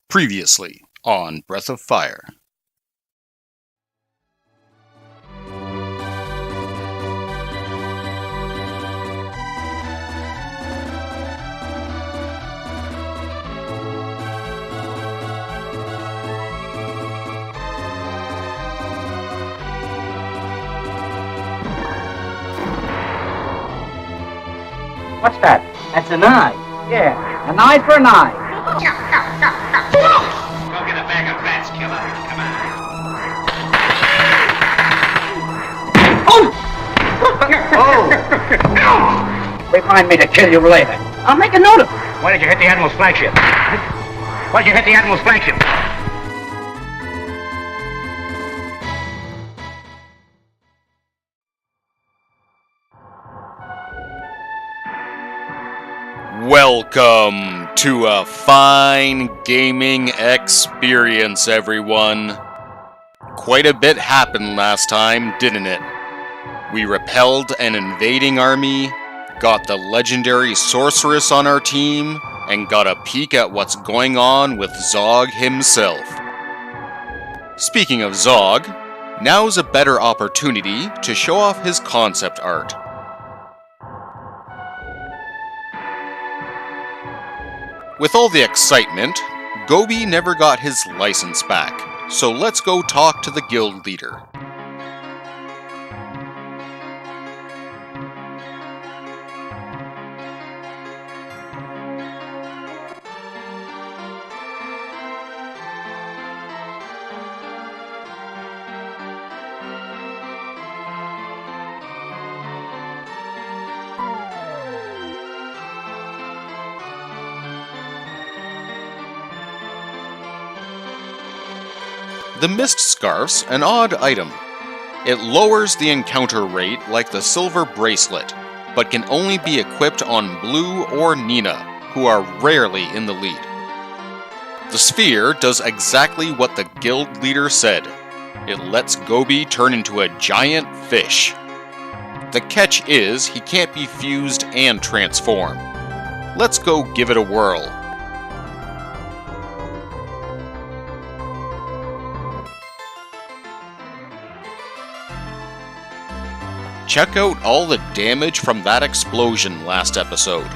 Previously on Breath of Fire. What's that? That's an eye. Yeah, an eye for an eye. Go get a bag of bats, killer. Come on. Oh! Remind me to kill you later. I'll make a note of it. Why did you hit the Admiral's flagship? Why did you hit the Admiral's flagship? Welcome to a fine gaming experience, everyone. Quite a bit happened last time, didn't it? We repelled an invading army, got the legendary sorceress on our team, and got a peek at what's going on with Zog himself. Speaking of Zog, now's a better opportunity to show off his concept art. With all the excitement, Gobi never got his license back, so let's go talk to the guild leader. The Mist Scarf's an odd item. It lowers the encounter rate like the Silver Bracelet, but can only be equipped on Blue or Nina, who are rarely in the lead. The Sphere does exactly what the guild leader said. It lets Gobi turn into a giant fish. The catch is he can't be fused and transform. Let's go give it a whirl. Check out all the damage from that explosion last episode.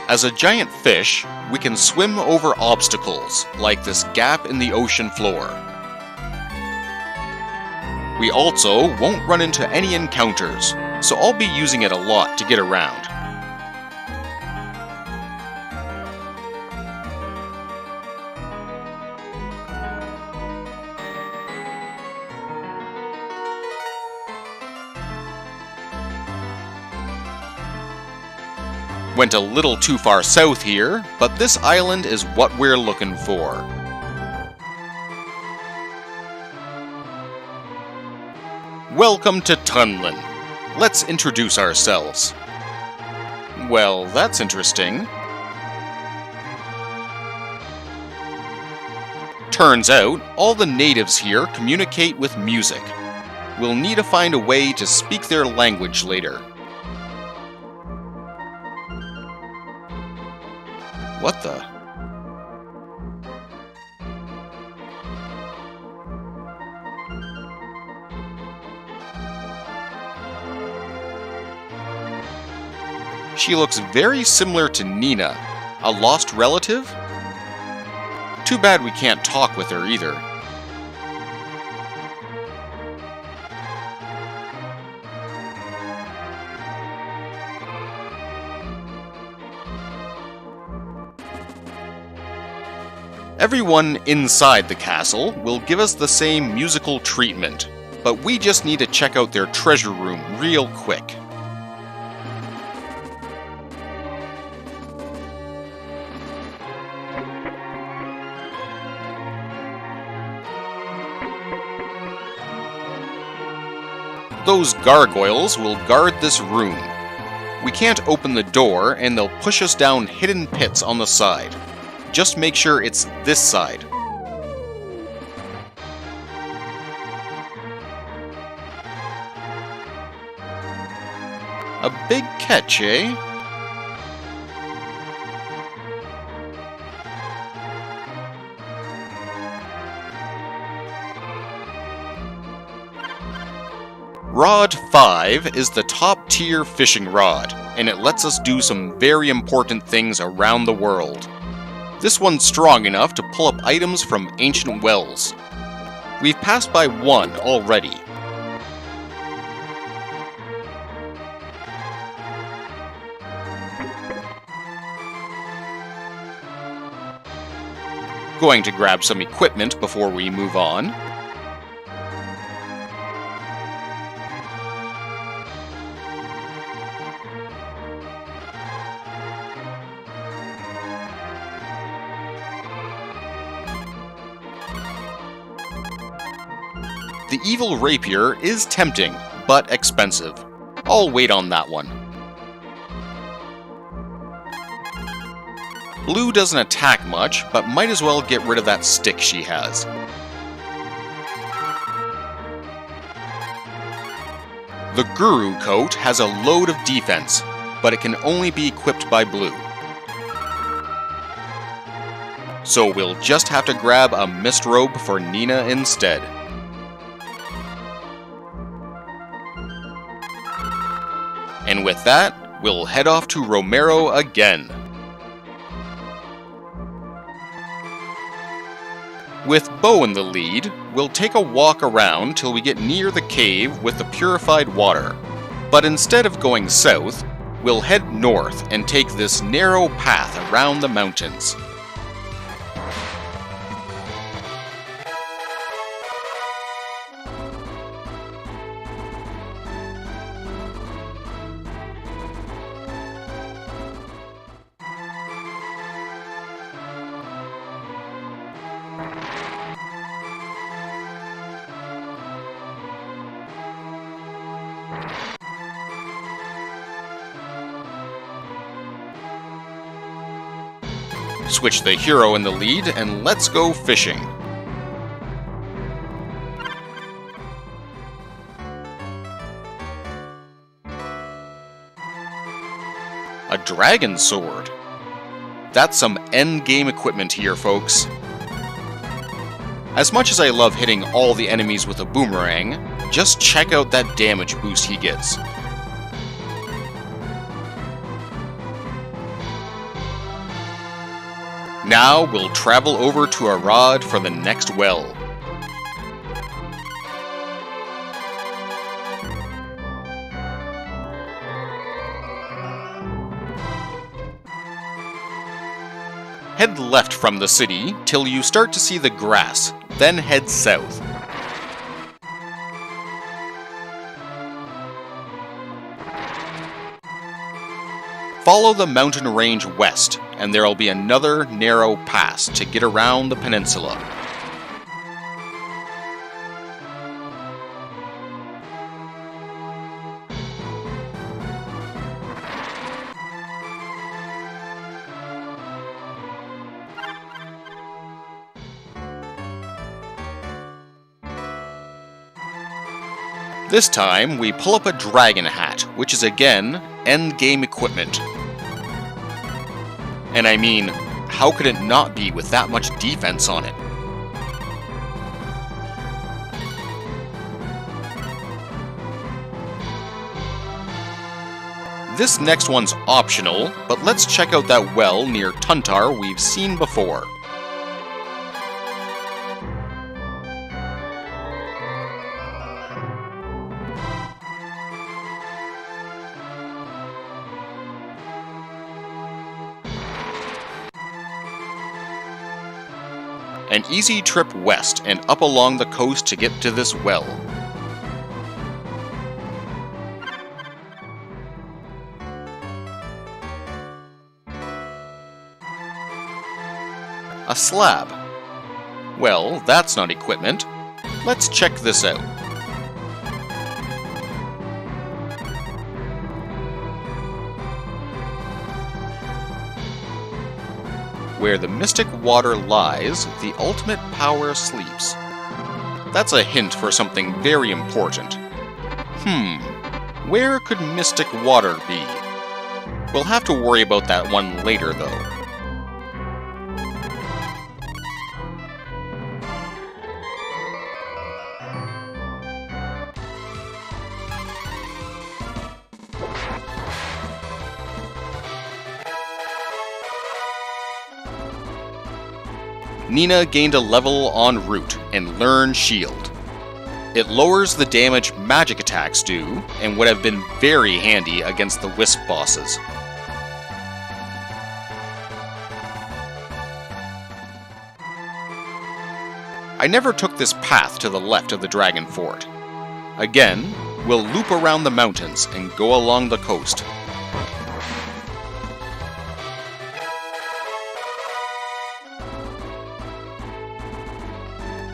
As a giant fish, we can swim over obstacles, like this gap in the ocean floor. We also won't run into any encounters, so I'll be using it a lot to get around. Went a little too far south here, but this island is what we're looking for. Welcome to Tunlan. Let's introduce ourselves. Well, that's interesting. Turns out, all the natives here communicate with music. We'll need to find a way to speak their language later. What the? She looks very similar to Nina, a lost relative? Too bad we can't talk with her either. Everyone inside the castle will give us the same musical treatment, but we just need to check out their treasure room real quick. Those gargoyles will guard this room. We can't open the door and they'll push us down hidden pits on the side. Just make sure it's this side. A big catch, eh? Rod 5 is the top tier fishing rod, and it lets us do some very important things around the world. This one's strong enough to pull up items from ancient wells. We've passed by one already. Going to grab some equipment before we move on. The evil rapier is tempting, but expensive. I'll wait on that one. Blue doesn't attack much, but might as well get rid of that stick she has. The Guru coat has a load of defense, but it can only be equipped by Blue. So we'll just have to grab a mist robe for Nina instead. And with that, we'll head off to Romero again. With Bo in the lead, we'll take a walk around till we get near the cave with the purified water. But instead of going south, we'll head north and take this narrow path around the mountains. Switch the hero in the lead and let's go fishing. A dragon sword. That's some endgame equipment here, folks. As much as I love hitting all the enemies with a boomerang, just check out that damage boost he gets. Now we'll travel over to Arad for the next well. Head left from the city till you start to see the grass, then head south. Follow the mountain range west, and there'll be another narrow pass to get around the peninsula. This time, we pull up a dragon hat, which is again, endgame equipment. And I mean, how could it not be with that much defense on it? This next one's optional, but let's check out that well near Tuntar we've seen before. An easy trip west and up along the coast to get to this well. A slab. Well, that's not equipment. Let's check this out. Where the mystic water lies, the ultimate power sleeps. That's a hint for something very important. Where could mystic water be? We'll have to worry about that one later, though. Nina gained a level en route and learned Shield. It lowers the damage magic attacks do, and would have been very handy against the Wisp bosses. I never took this path to the left of the Dragon Fort. Again, we'll loop around the mountains and go along the coast.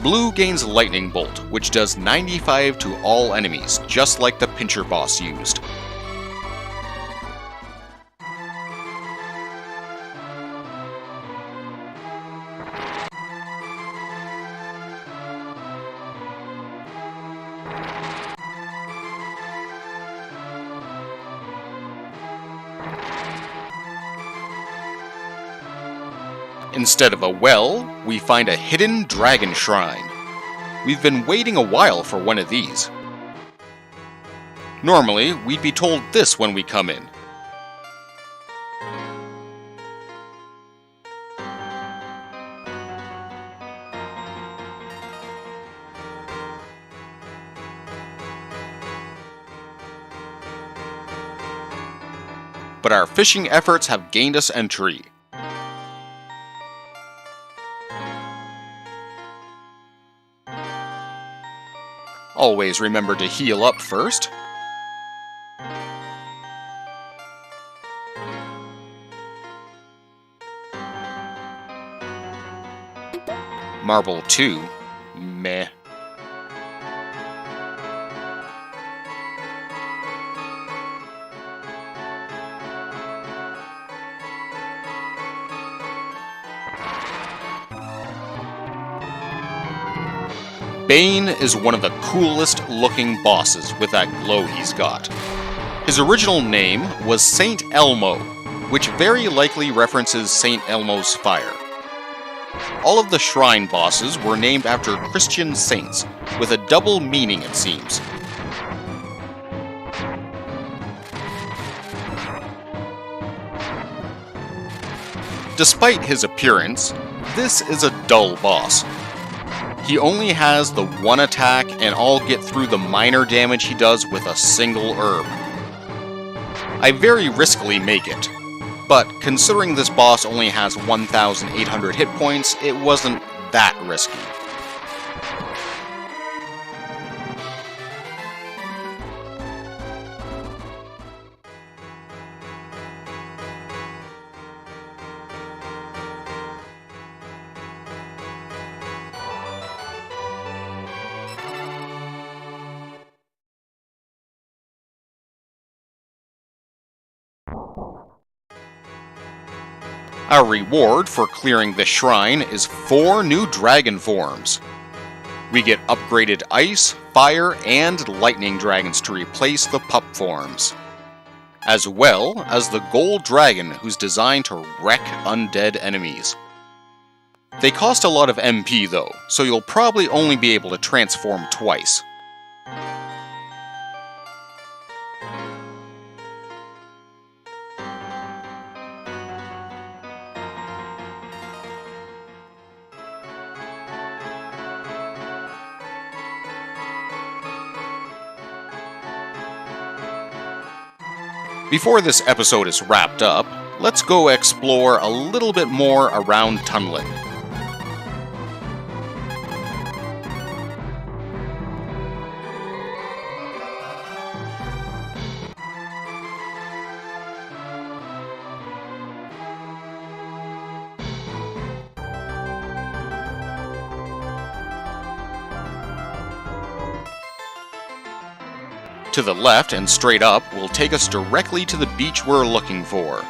Blue gains Lightning Bolt, which does 95 to all enemies, just like the Pincher boss used. Instead of a well, we find a hidden dragon shrine. We've been waiting a while for one of these. Normally, we'd be told this when we come in. But our fishing efforts have gained us entry. Always remember to heal up first. Marble 2. Meh. Bane is one of the coolest looking bosses with that glow he's got. His original name was Saint Elmo, which very likely references Saint Elmo's fire. All of the shrine bosses were named after Christian saints, with a double meaning it seems. Despite his appearance, this is a dull boss. He only has the one attack, and I'll get through the minor damage he does with a single herb. I very riskily make it, but considering this boss only has 1,800 hit points, it wasn't that risky. Our reward for clearing this shrine is 4 new dragon forms. We get upgraded ice, fire, and lightning dragons to replace the pup forms, as well as the gold dragon who's designed to wreck undead enemies. They cost a lot of MP though, so you'll probably only be able to transform twice. Before this episode is wrapped up, let's go explore a little bit more around Tunlan. To the left and straight up will take us directly to the beach we're looking for.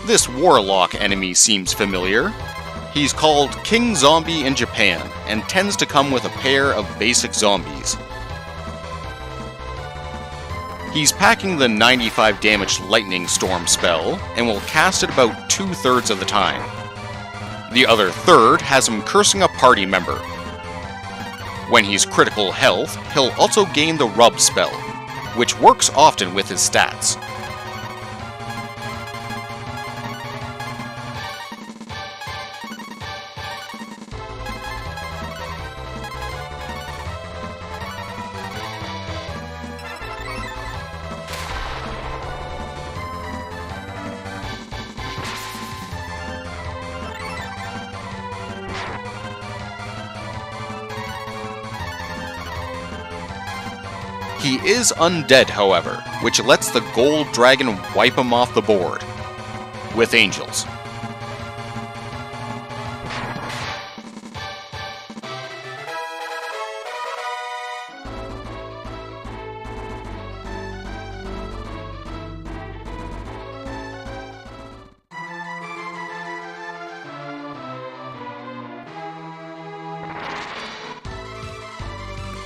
This warlock enemy seems familiar. He's called King Zombie in Japan, and tends to come with a pair of basic zombies. He's packing the 95 damage Lightning Storm spell, and will cast it about 2/3 of the time. The other third has him cursing a party member. When he's critical health, he'll also gain the Rub spell, which works often with his stats. He is undead, however, which lets the gold dragon wipe him off the board. With angels.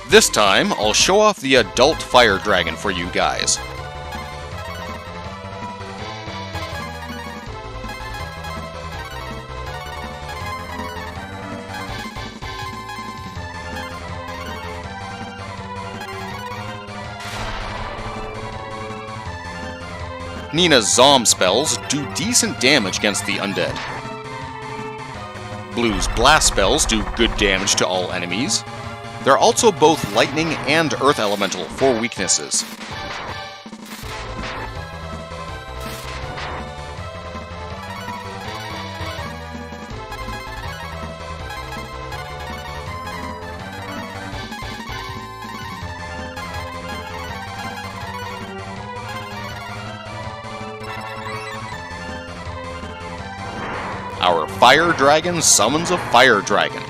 This time, I'll show off the adult fire dragon for you guys. Nina's Zom spells do decent damage against the undead. Blue's blast spells do good damage to all enemies. They're also both lightning and earth elemental for weaknesses. Our fire dragon summons a fire dragon.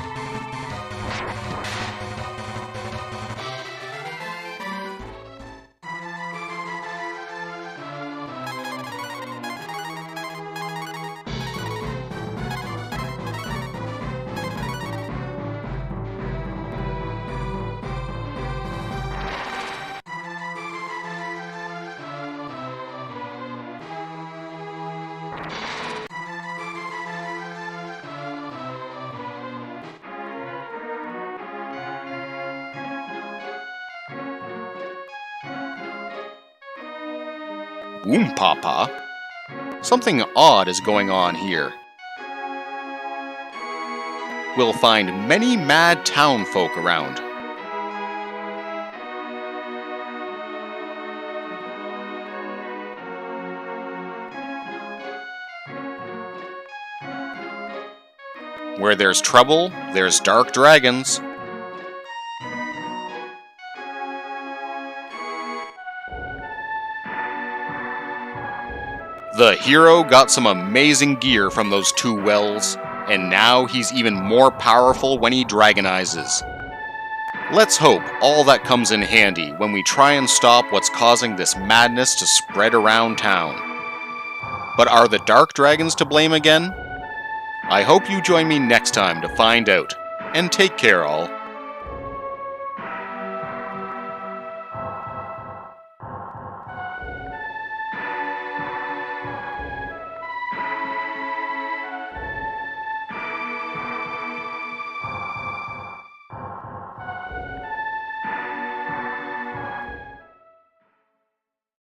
Papa. Something odd is going on here. We'll find many mad town folk around. Where there's trouble, there's dark dragons. The hero got some amazing gear from those 2 wells, and now he's even more powerful when he dragonizes. Let's hope all that comes in handy when we try and stop what's causing this madness to spread around town. But are the dark dragons to blame again? I hope you join me next time to find out, and take care all.